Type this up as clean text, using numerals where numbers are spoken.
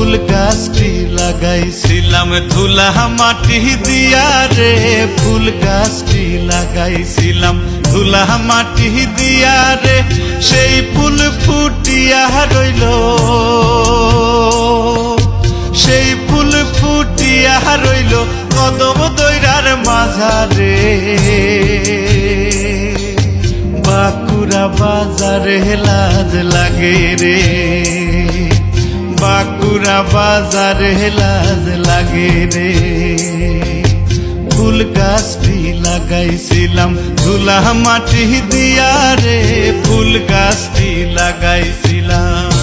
ফুল গাছটি লাগাইছিলাম ধুলা মাটি দিয়া রে, ফুল গাছটি লাগাইছিলাম ধুলা মাটি দিয়া রে, সেই ফুল ফুটিয়া রইল, সেই ফুল ফুটিয়া রইল কদম দইরার মাঝারে। বাঁকুড়া বাজারে লাজ লাগে রে, বাঁকুড়া বাজারে লাজ লাগে রে। ফুল গাছটি লাগাইছিলাম ধুলা মাটি দিয়া রে, ফুল গাছটি লাগাইছিলাম।